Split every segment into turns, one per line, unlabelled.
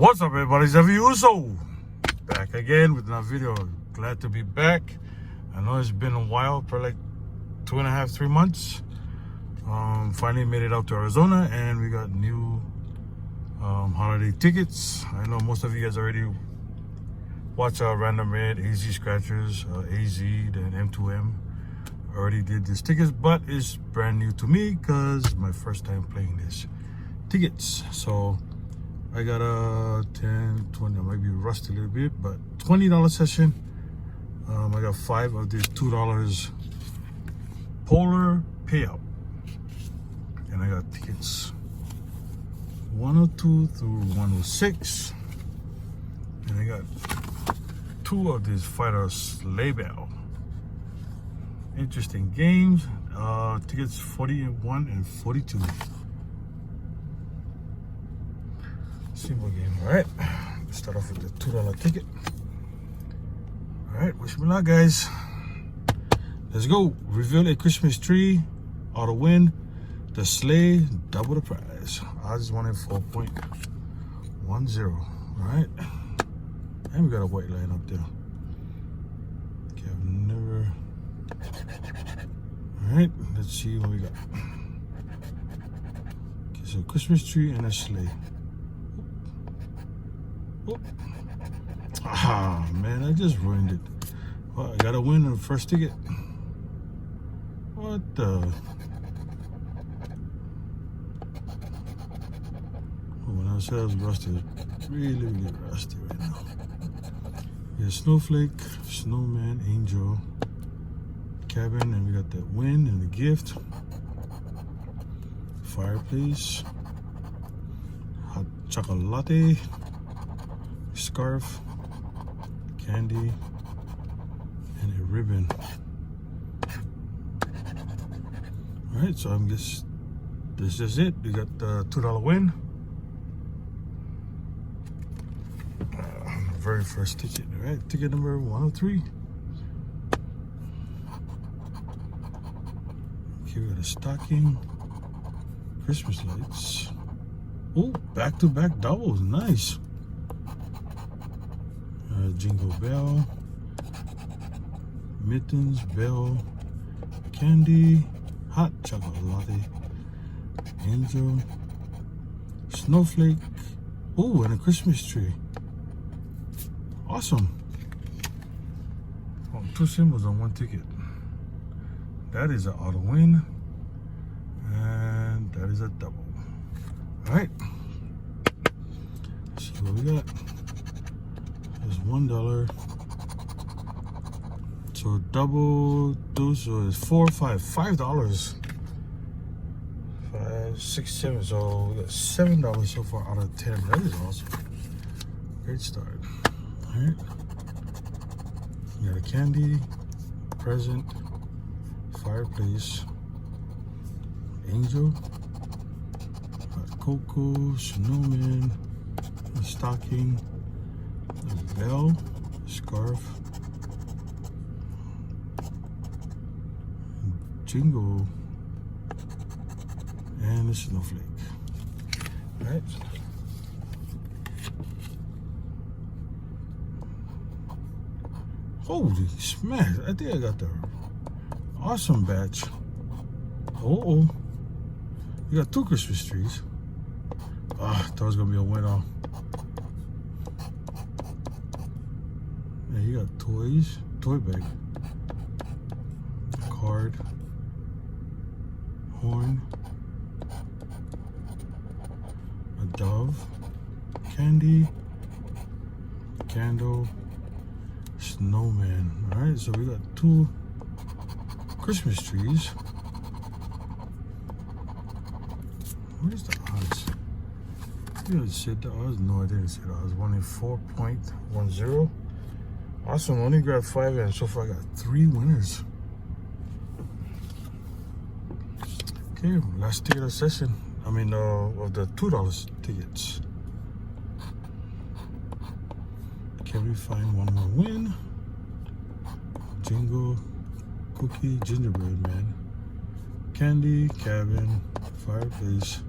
What's up, everybody? It's Uso back again with another video. Glad to be back. I know it's been a while, for like 2.5, 3 months. Finally made it out to Arizona, and we got new holiday tickets. I know most of you guys already watch our Random Red, AZ Scratchers, AZ, then M2M. Already did these tickets, but it's brand new to me because my first time playing this tickets. So I got a 10, 20, I might be rusty a little bit, but $20 session. I got 5 of these $2 Polar Payout. And I got tickets 102 through 106. And I got 2 of these Fighter Sleigh. Interesting games. Tickets 41 and 42. Simple game. Alright, let's start off with the $2 ticket. Alright, wish me luck, guys. Let's go. Reveal a Christmas tree. Auto win. The Sleigh, double the prize. Odds 1 in 4.10. Alright. And we got a white line up there. Okay, I've never. Alright, let's see what we got. Okay, so Christmas tree and a sleigh. Oh. Ah, man, I just ruined it. Well, I got a win on the first ticket. What the? Oh, when I said I was rusty, it's really rusty right now. We got Snowflake, Snowman, Angel, Cabin, and we got the win and the gift. Fireplace, hot chocolate, scarf, candy, and a ribbon. Alright, so I'm just, this is it. We got the $2 win. Very first ticket. Alright, ticket number 103. Okay, we got a stocking, Christmas lights. Oh, back-to-back doubles, nice. Jingle bell, mittens, bell, candy, hot chocolate latte, angel, snowflake. Oh, and a Christmas tree. Awesome. Oh, 2 symbols on 1 ticket. That is an auto win, and that is a double. All right. Let's see what we got. There's $1. So double two, so it's $5. 5, 6, 7. So we got $7 so far out of 10. That is awesome. Great start. All right. We got a candy, present, fireplace, angel, cocoa, snowman, a stocking, a bell, scarf, jingle, and a snowflake. All right. Holy smash! I think I got the awesome batch. Oh, you got 2 Christmas trees. Ah, thought it was gonna be a winner. Yeah, you got toys, toy bag, card, horn, a dove, candy, candle, snowman. All right, so we got 2 Christmas trees. Where's the odds? You said the odds? No, I didn't say the odds. 1 in 4.10. Awesome. Only grabbed 5, and so far I got 3 winners. Okay, last ticket of session. Of the $2 tickets. Can we find one more win? Jingle, cookie, gingerbread man, candy, cabin, fireplace,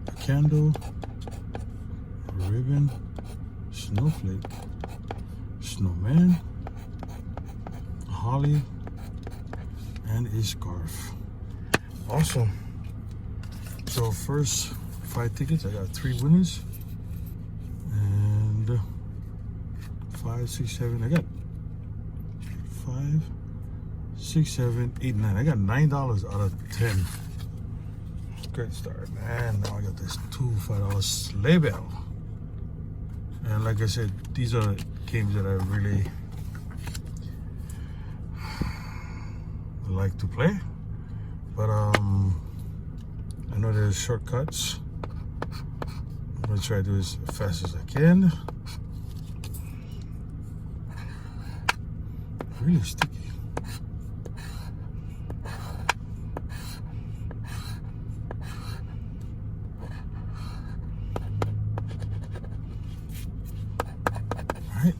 a candle, ribbon, snowflake, snowman, holly, and a scarf. Awesome. So first 5 tickets, I got 3 winners. And 5, 6, 7, I got 5, 6, 7, 8, 9. I got $9 out of 10. Great start, man. Now I got this $5 sleigh bell. And like I said, these are games that I really like to play. But I know there's shortcuts. I'm gonna try to do this as fast as I can. Really sticky. Alright.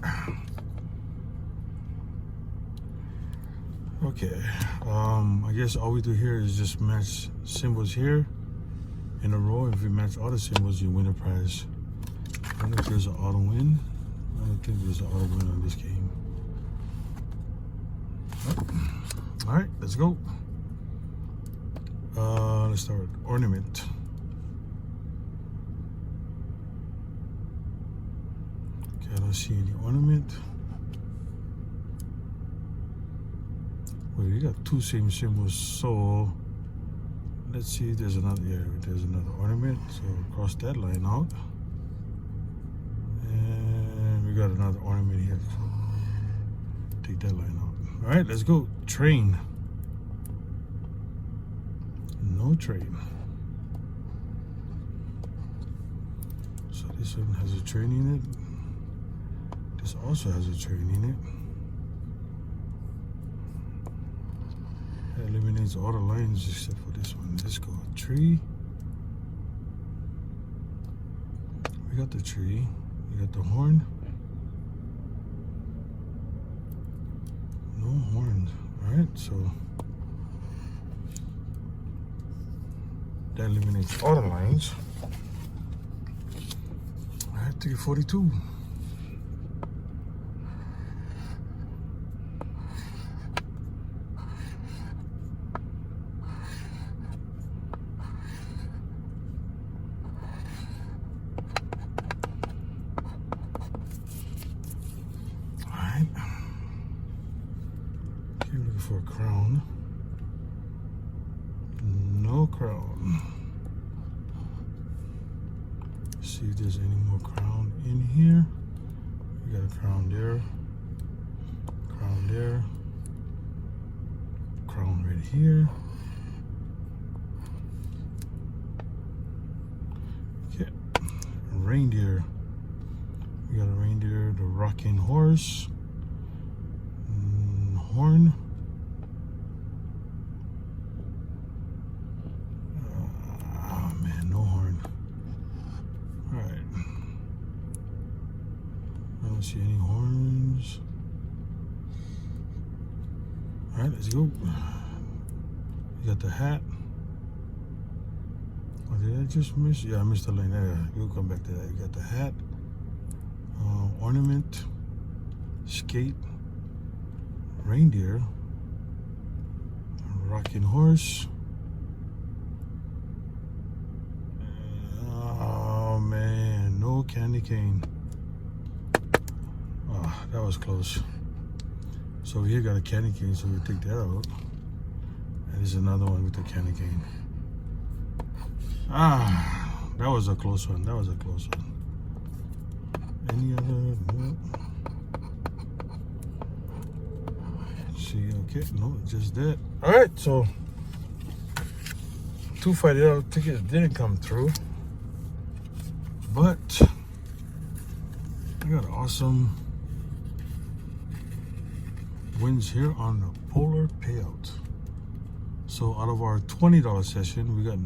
Okay. I guess all we do here is just match symbols here in a row. If you match all the symbols, you win a prize. I don't know if there's an auto win. I don't think there's an auto win on this game. All right, let's go. Let's start with ornament. Okay, I don't see any ornament. Well, you got 2 same symbols, so let's see if there's another. Yeah, there's another ornament. So cross that line out, and we got another ornament here. So take that line out. All right, let's go. Train. No train. So this one has a train in it. This also has a train in it. That eliminates all the lines except for this one. Let's go. Tree. We got the tree. We got the horn. No horns. Alright, so that eliminates all the lines. Alright, 342. Looking for a crown. No crown. See if there's any more crown in here. We got a crown there. Crown there. Crown right here. Okay. Reindeer. We got a reindeer, the rocking horse. Horn. Oh man, no horn. Alright. I don't see any horns. Alright, let's go. You got the hat. Oh, did I just miss? Yeah, I missed the line there. We'll come back to that. You got the hat. Ornament. Skate. Reindeer, rocking horse. Oh man, no candy cane. Oh, that was close. So here got a candy cane, so we take that out. And there's another one with the candy cane. Ah, that was a close one. That was a close one. Any other? No. Okay, no, just that. All right, so $2 tickets didn't come through, but I got awesome wins here on the Polar Payout. So out of our $20 session, we got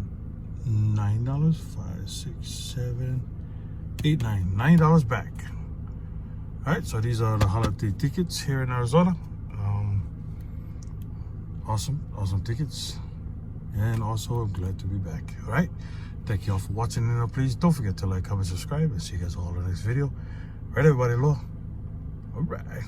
$9, 5, 6, 7, 8, 9, $9 back. All right, so these are the holiday tickets here in Arizona. Awesome tickets, and also I'm glad to be back. All right, Thank you all for watching, and please don't forget to like, comment, subscribe, and see you guys all in the next video. All right, everybody, all right.